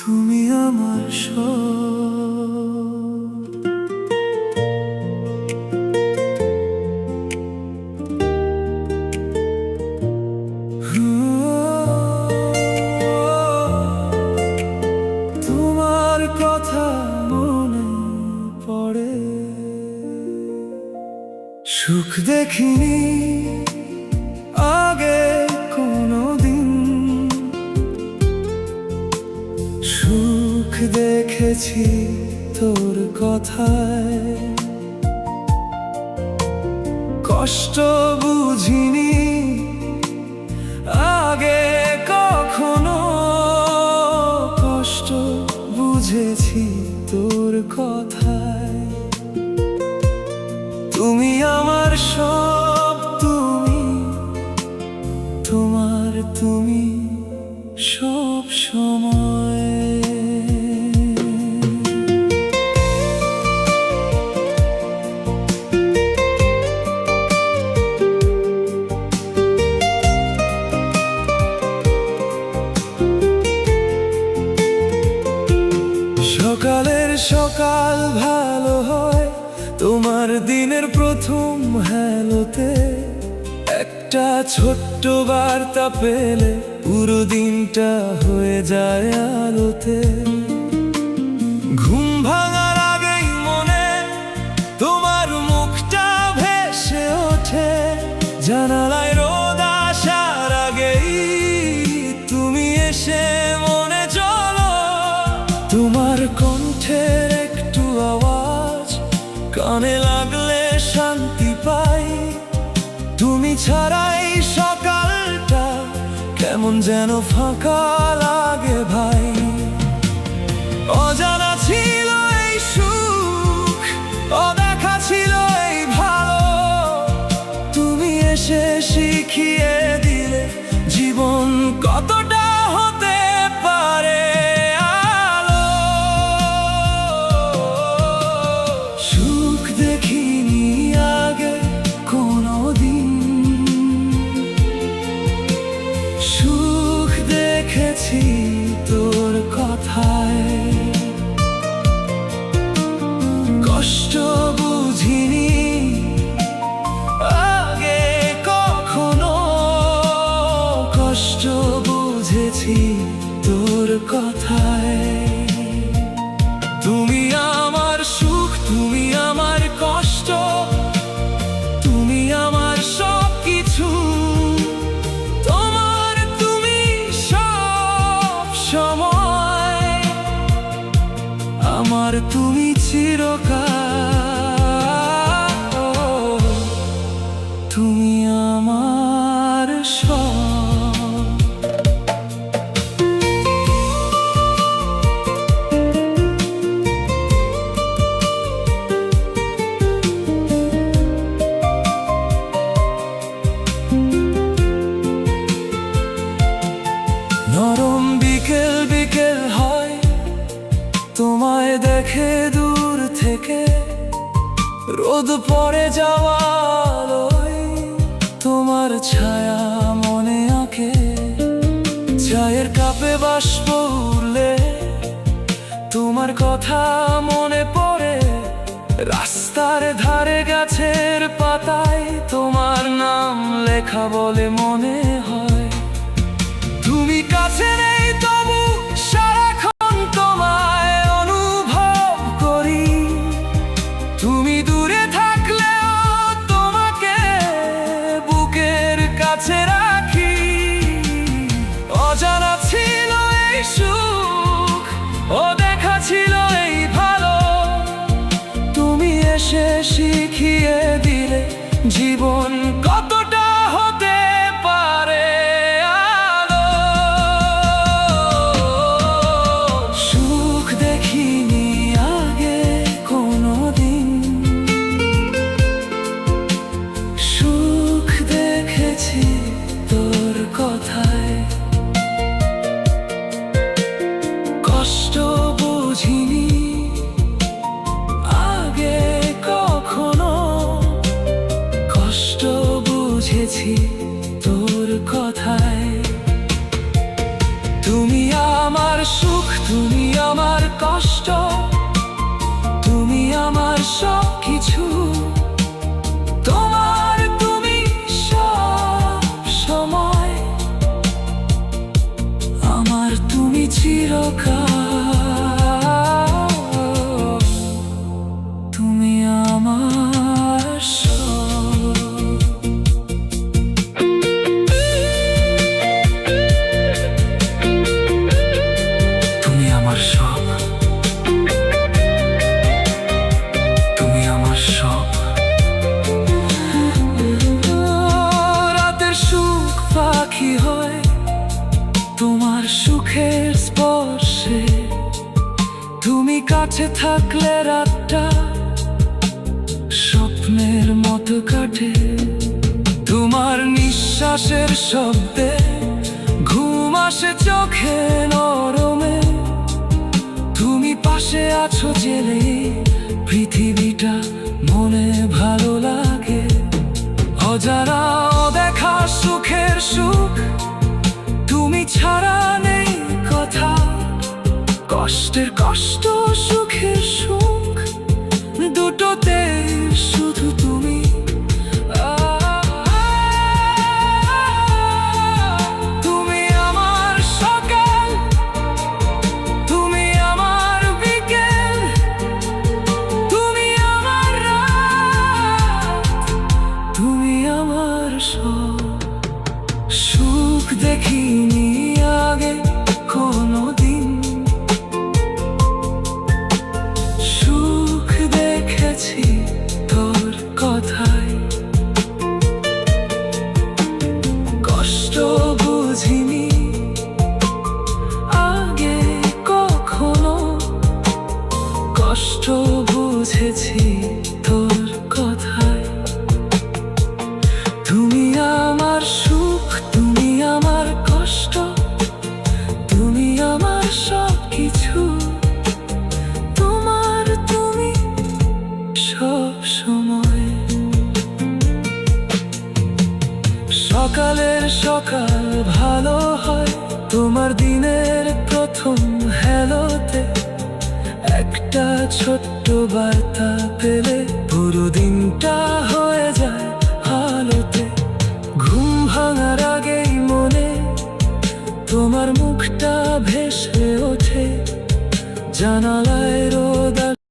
তুমি আমার তোমার কথা মনে পড়ে, সুখ দেখিনি আগে কোনোদিন, সুখ দেখেছি তোর কথায়, কষ্ট বুঝিনি আগে কখনো, কষ্ট বুঝেছি তোর কথায়। তুমি আমার সব, তুমি সব সময়। সকালের সকাল ভালো হয় তোমার দিনের প্রথম হ্যালোতে, একটা ছোট্ট বার্তা পেলে পুরো দিনটা হয়ে যায় আলোতে। ঘুম ভাঙার আগেই মনে তোমার মুখটা ভেসে ওঠে, জানালায় রোদ আসার আগেই তুমি এসে মনে চলো। তোমার কণ্ঠের একটু আওয়াজ কানে লাগলে শান্তি পাই, তুমি ছাড়াই সকালটা কেমন যেন ফাঁকা লাগে ভাই। অজানা ছিল এই সুখ, অদেখা ছিল এই ভালো, তুমি এসে শিখিয়ে দিলে জীবন কতটা হতে পারে আলো। সুখ দেখিনি আগে কোনোদিন, সুখ দেখেছি তোর কথায়, কষ্ট বুঝিনি আগে কখনো, কষ্ট বুঝেছি তোর কথায়। তুমি আমার সুখ, তুমি আমার কষ্ট, তুমি আমার সব কিছু, আমার তুমি চিরকাল, তুমি আমার সব। নরম বিকেল বিকেল হয় তোমায় দেখে দূর থেকে, রোদ পড়ে যাওয়া আলোয় তোমার ছায়া মনে আঁকে। চায়ের কাপে বাষ্প উড়লে তোমার কথা মনে পড়ে, রাস্তার ধারে গাছের পাতায় তোমার নাম লেখা বলে মনে হয়। তুমি কাছে নেই তবু সারাক্ষণ তোমায় অনুভব করি, তুমি দূরে থাকলেও তোমাকে বুকের কাছে রাখি। অজানা ছিল এই সুখ, অদেখা ছিল এই ভালো, তুমি এসে শিখিয়ে দিলে জীবন কতটা হতে পারে আলো। সুখ দেখিনি আগে কোনোদিন, সুখ দেখেছি তোর কথায়, কষ্ট বুঝিনি আগে কখনো, দেখেছি তোর কথায়। তুমি আমার সুখ, তুমি আমার কষ্ট, তুমি আমার সব কিছু। তোমার তুমি সব সময়, আমার তুমি চিরকাল। তুমি আমার সব। তুমি আমার সব, তুমি আমার সব। রাতের সুখ পাখি হয় তোমার সুখের স্পর্শে। তুমি কাছে থাকলে রাতটা স্বপ্নের মতো কাটে। তোমার নিঃশ্বাসের শব্দে ঘুম আসে চোখে নরমে। তুমি পাশে আছো জেলে পৃথিবীটা মনে ভালো লাগে। অজানা অদেখা সুখের সুখ, তুমি ছাড়া নেই কথা। কষ্টের কষ্ট, সুখের সুখ, দুটোতে শুধু তুমি। তুমি আমার সকাল, তুমি আমার বিকেল, তুমি আমার রাত, তুমি আমার সব। সুখ দেখিনি আগে কোনোদিন, সুখ দেখেছি তোর কথায়। কষ্ট বুঝিনি আগে কখনো, কষ্ট বুঝেছি তোর কথায়। তুমি আমার সুখ, তুমি আমার কষ্ট, তুমি আমার সব কিছু। তোমার তুমি সব সময়। সকালের সকাল ভালো হয় তোমার দিনের প্রথম হ্যালোতে। একটা ছোট্ট বার্তা পেলে পুরো দিনটা হয়ে যায় আলোতে। ঘুম ভাঙার আগেই মনে তোমার মুখটা ভেসে ওঠে। জানালায় রোদ